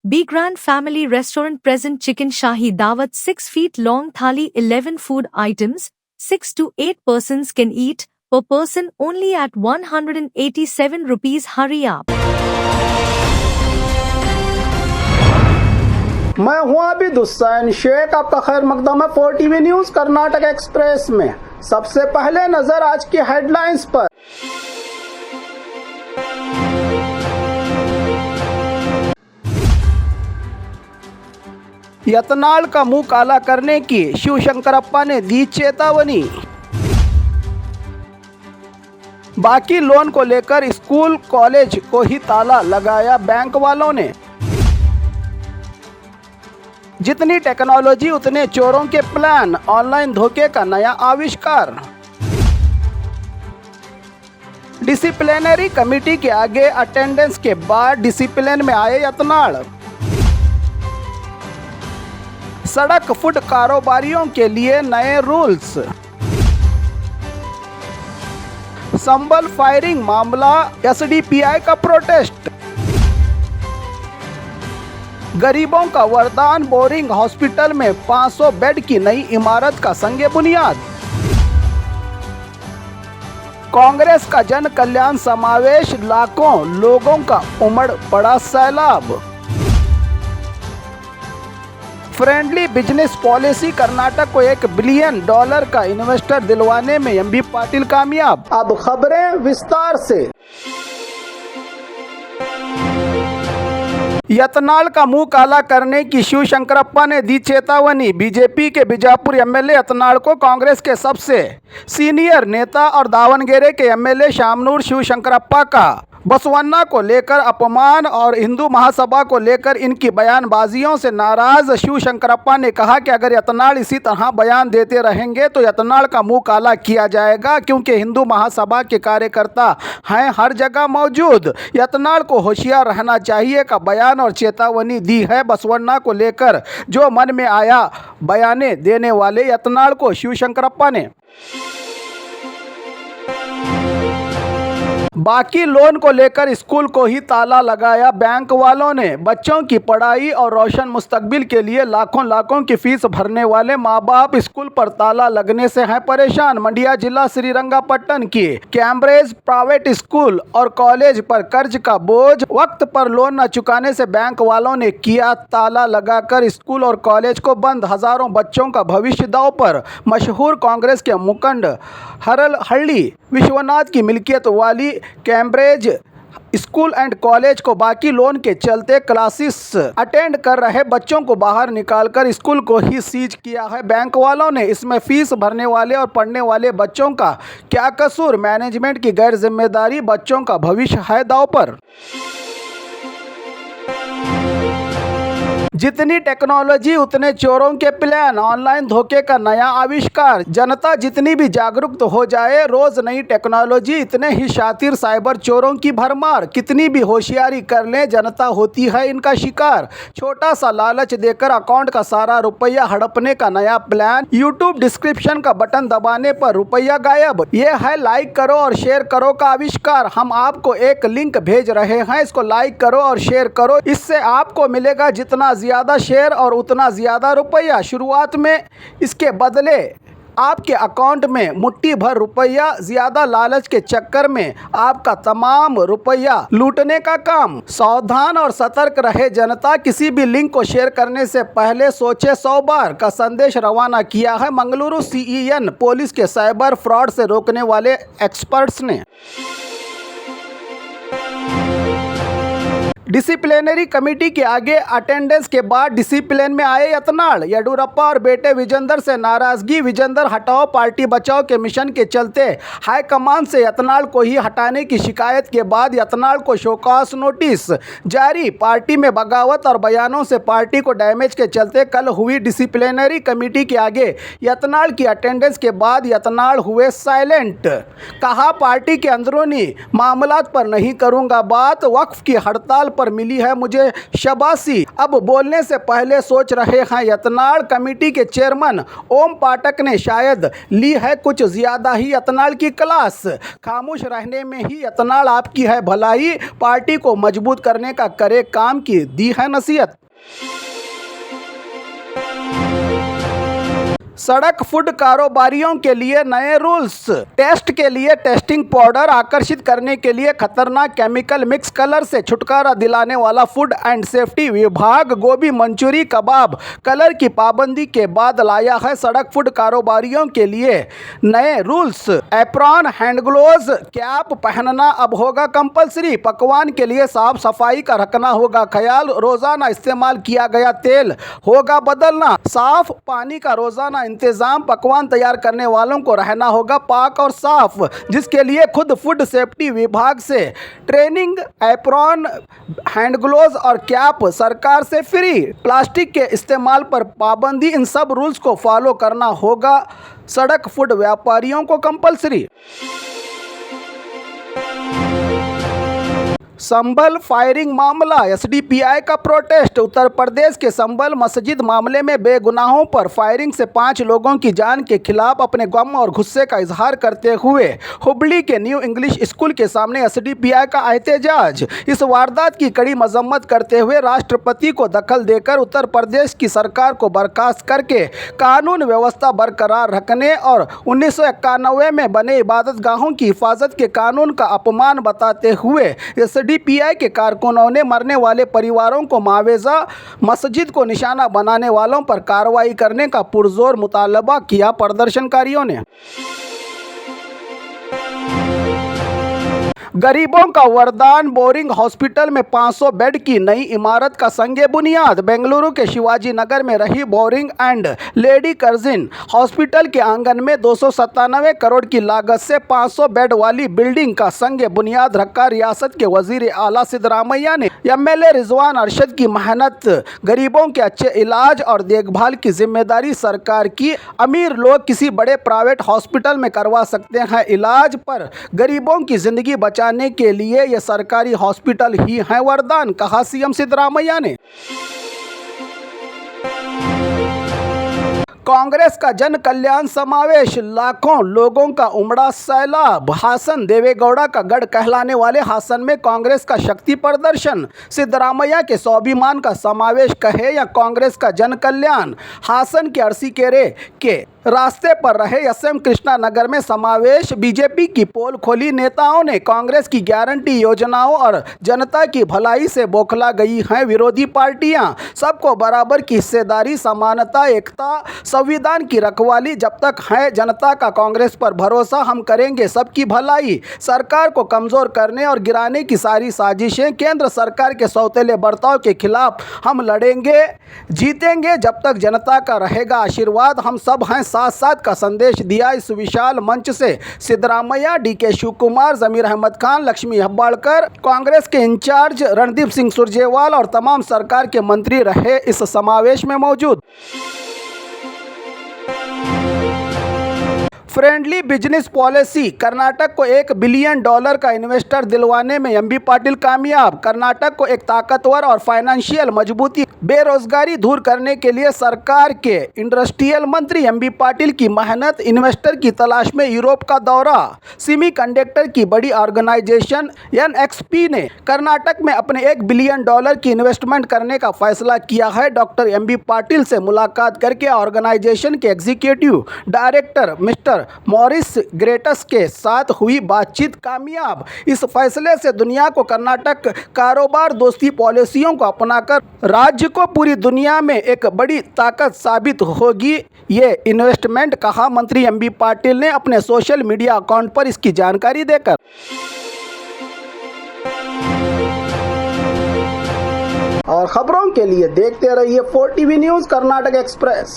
Be Grand Family Restaurant present chicken shahi dawat 6 feet long thali 11 food items, 6 to 8 persons can eat, per person only at 187 rupees. Hurry up. मैं हूं अभी हुसैन शेख, आपका खैर मकदम है 4TV news Karnataka express में। सबसे पहले नजर आज की हेडलाइंस पर। यतनाल का मुंह काला करने की शिवशंकरप्पा ने दी चेतावनी। बाकी लोन को लेकर स्कूल कॉलेज को ही ताला लगाया बैंक वालों ने। जितनी टेक्नोलॉजी उतने चोरों के प्लान, ऑनलाइन धोखे का नया आविष्कार। डिसिप्लिनरी कमेटी के आगे अटेंडेंस के बाद डिसिप्लिन में आए यतनाल। सड़क फुट कारोबारियों के लिए नए रूल्स। संबल फायरिंग मामला, एसडीपीआई का प्रोटेस्ट। गरीबों का वरदान, बोरिंग हॉस्पिटल में 500 बेड की नई इमारत का संगे बुनियाद। कांग्रेस का जन कल्याण समावेश, लाखों लोगों का उमड़ पड़ा सैलाब। फ्रेंडली बिजनेस पॉलिसी, कर्नाटक को $1 बिलियन का इन्वेस्टर दिलवाने में एमबी पाटिल कामयाब। अब खबरें विस्तार से। यतनाल का मुंह काला करने की शिवशंकरप्पा ने दी चेतावनी। बीजेपी के बीजापुर एमएलए यतनाल को कांग्रेस के सबसे सीनियर नेता और दावणगेरे के एमएलए शामनूर शिवशंकरप्पा का बसवन्ना को लेकर अपमान और हिंदू महासभा को लेकर इनकी बयानबाजियों से नाराज शिवशंकरप्पा ने कहा कि अगर यतनाल इसी तरह बयान देते रहेंगे तो यतनाल का मुंह काला किया जाएगा, क्योंकि हिंदू महासभा के कार्यकर्ता हैं हर जगह मौजूद। यतनाल को होशियार रहना चाहिए का बयान और चेतावनी दी है। बसवन्ना को लेकर जो मन में आया बयाने देने वाले यतनाल को शिवशंकरप्पा ने बाकी लोन को लेकर स्कूल को ही ताला लगाया बैंक वालों ने। बच्चों की पढ़ाई और रोशन मुस्तकबिल के लिए लाखों की फीस भरने वाले माँ बाप स्कूल पर ताला लगने से हैं परेशान। मंडिया जिला श्रीरंगापट्टन की कैम्ब्रिज प्राइवेट स्कूल और कॉलेज पर कर्ज का बोझ, वक्त पर लोन न चुकाने से बैंक वालों ने किया ताला लगाकर स्कूल और कॉलेज को बंद। हजारों बच्चों का भविष्य दांव पर। मशहूर कांग्रेस के मुखंड हरलहल्ली विश्वनाथ की मिल्कियत वाली कैम्ब्रिज स्कूल एंड कॉलेज को बाकी लोन के चलते क्लासेस अटेंड कर रहे बच्चों को बाहर निकालकर स्कूल को ही सीज किया है बैंक वालों ने। इसमें फीस भरने वाले और पढ़ने वाले बच्चों का क्या कसूर? मैनेजमेंट की गैर जिम्मेदारी, बच्चों का भविष्य है दांव पर। जितनी टेक्नोलॉजी उतने चोरों के प्लान, ऑनलाइन धोखे का नया आविष्कार। जनता जितनी भी जागरूक हो जाए, रोज नई टेक्नोलॉजी, इतने ही शातिर साइबर चोरों की भरमार। कितनी भी होशियारी कर लें, जनता होती है इनका शिकार। छोटा सा लालच देकर अकाउंट का सारा रुपया हड़पने का नया प्लान। यूट्यूब डिस्क्रिप्शन का बटन दबाने पर रुपया गायब। ये है लाइक करो और शेयर करो का आविष्कार। हम आपको एक लिंक भेज रहे हैं, इसको लाइक करो और शेयर करो। इससे आपको मिलेगा जितना ज्यादा शेयर और उतना ज्यादा रुपया। शुरुआत में इसके बदले आपके अकाउंट में मुट्ठी भर रुपया, ज्यादा लालच के चक्कर में आपका तमाम रुपया लूटने का काम। सावधान और सतर्क रहे जनता। किसी भी लिंक को शेयर करने से पहले सोचे 100 बार का संदेश रवाना किया है मंगलुरु CEN पुलिस के साइबर फ्रॉड से रोकने वाले एक्सपर्ट्स ने। डिसिप्लिनरी कमेटी के आगे अटेंडेंस के बाद डिसिप्लिन में आए यतनाल। येडियुरप्पा और बेटे विजेंदर से नाराजगी। विजेंदर हटाओ पार्टी बचाओ के मिशन के चलते हाईकमान से यतनाल को ही हटाने की शिकायत के बाद यतनाल को शोकॉज नोटिस जारी। पार्टी में बगावत और बयानों से पार्टी को डैमेज के चलते कल हुई डिसिप्लिनरी कमेटी के आगे यतनाल की अटेंडेंस के बाद यतनाल हुए साइलेंट। कहा पार्टी के अंदरूनी मामलात पर नहीं करूंगा बात, वक्फ की हड़ताल पर मिली है मुझे शाबाशी। अब बोलने से पहले सोच रहे हैं यत्नाल। कमेटी के चेयरमैन ओम पाठक ने शायद ली है कुछ ज्यादा ही यत्नाल की क्लास। खामोश रहने में ही यत्नाल आपकी है भलाई, पार्टी को मजबूत करने का करे काम की दी है नसीहत। सड़क फूड कारोबारियों के लिए नए रूल्स। टेस्ट के लिए टेस्टिंग पाउडर, आकर्षित करने के लिए खतरनाक केमिकल मिक्स कलर से छुटकारा दिलाने वाला फूड एंड सेफ्टी विभाग गोभी मंचूरी कबाब कलर की पाबंदी के बाद लाया है सड़क फूड कारोबारियों के लिए नए rules. Apron, hand gloves, cap पहनना अब होगा कंपलसरी। पकवान के लिए साफ सफाई का रखना होगा ख्याल। रोजाना इस्तेमाल किया गया तेल होगा बदलना। साफ पानी का रोजाना इंतजाम। पकवान तैयार करने वालों को रहना होगा पाक और साफ, जिसके लिए खुद फूड सेफ्टी विभाग से ट्रेनिंग। एप्रॉन, हैंड ग्लोव्स और कैप सरकार से फ्री। प्लास्टिक के इस्तेमाल पर पाबंदी। इन सब रूल्स को फॉलो करना होगा सड़क फूड व्यापारियों को कंपलसरी। संभल फायरिंग मामला, एसडीपीआई का प्रोटेस्ट। उत्तर प्रदेश के संभल मस्जिद मामले में बेगुनाहों पर फायरिंग से 5 लोगों की जान के खिलाफ अपने गम और गुस्से का इजहार करते हुए हुबली के न्यू इंग्लिश स्कूल के सामने एसडीपीआई का एहतजाज। इस वारदात की कड़ी मजम्मत करते हुए राष्ट्रपति को दखल देकर उत्तर प्रदेश की सरकार को बर्खास्त करके कानून व्यवस्था बरकरार रखने और 1991 में बने इबादत गाहों की हिफाजत के कानून का अपमान बताते हुए एसडीपीआई के कारकुनों ने मरने वाले परिवारों को मुआवजा, मस्जिद को निशाना बनाने वालों पर कार्रवाई करने का पुरजोर मुतालबा किया। प्रदर्शनकारियों ने गरीबों का वरदान, बोरिंग हॉस्पिटल में 500 बेड की नई इमारत का संगे बुनियाद। बेंगलुरु के शिवाजी नगर में रही बोरिंग एंड लेडी कर्जिन हॉस्पिटल के आंगन में 297 करोड़ की लागत से 500 बेड वाली बिल्डिंग का संगे बुनियाद रखा। रियासत के वजीर आला सिद्धरामैया ने एमएलए रिजवान अरशद की मेहनत, गरीबों के अच्छे इलाज और देखभाल की जिम्मेदारी सरकार की। अमीर लोग किसी बड़े प्राइवेट हॉस्पिटल में करवा सकते हैं इलाज, पर गरीबों की जिंदगी बचाने के लिए ये सरकारी हॉस्पिटल ही है वरदान, कहा सीएम सिद्धरामैया ने। कांग्रेस का जन कल्याण समावेश, लाखों लोगों का उमड़ा सैलाब। हासन, देवेगौड़ा का गढ़ कहलाने वाले हासन में कांग्रेस का शक्ति प्रदर्शन। सिद्धरामैया के स्वाभिमान का समावेश कहे या कांग्रेस का जन कल्याण। हासन के अरसीकेरे के रास्ते पर रहे एसएम कृष्णा नगर में समावेश। बीजेपी की पोल खोली नेताओं ने। कांग्रेस की गारंटी योजनाओं और जनता की भलाई से बौखला गई हैं विरोधी पार्टियां। सबको बराबर की हिस्सेदारी, समानता, एकता, संविधान की रखवाली। जब तक है जनता का कांग्रेस पर भरोसा, हम करेंगे सबकी भलाई। सरकार को कमजोर करने और गिराने की सारी साजिशें, केंद्र सरकार के सौतेले बर्ताव के खिलाफ हम लड़ेंगे, जीतेंगे जब तक जनता का रहेगा आशीर्वाद। हम सब हैं साथ साथ का संदेश दिया। इस विशाल मंच से सिद्धरामैया, डीके शिव कुमार, जमीर अहमद खान, लक्ष्मी हेब्बाळकर, कांग्रेस के इंचार्ज रणदीप सिंह सुरजेवाल और तमाम सरकार के मंत्री रहे इस समावेश में मौजूद। फ्रेंडली बिजनेस पॉलिसी, कर्नाटक को $1 बिलियन का इन्वेस्टर दिलवाने में एमबी पाटिल कामयाब। कर्नाटक को एक ताकतवर और फाइनेंशियल मजबूती, बेरोजगारी दूर करने के लिए सरकार के इंडस्ट्रियल मंत्री एमबी पाटिल की मेहनत। इन्वेस्टर की तलाश में यूरोप का दौरा। सेमीकंडक्टर की बड़ी ऑर्गेनाइजेशन एनएक्सपी ने कर्नाटक में अपने $1 बिलियन की इन्वेस्टमेंट करने का फैसला किया है। डॉक्टर एमबी पाटिल से मुलाकात करके ऑर्गेनाइजेशन के एग्जीक्यूटिव डायरेक्टर मिस्टर मॉरिस ग्रेटस के साथ हुई बातचीत कामयाब। इस फैसले से दुनिया को कर्नाटक कारोबार दोस्ती पॉलिसियों को अपनाकर राज्य को पूरी दुनिया में एक बड़ी ताकत साबित होगी ये इन्वेस्टमेंट, कहा मंत्री एमबी पाटिल ने अपने सोशल मीडिया अकाउंट पर इसकी जानकारी देकर। और खबरों के लिए देखते रहिए 4TV न्यूज़ कर्नाटक एक्सप्रेस।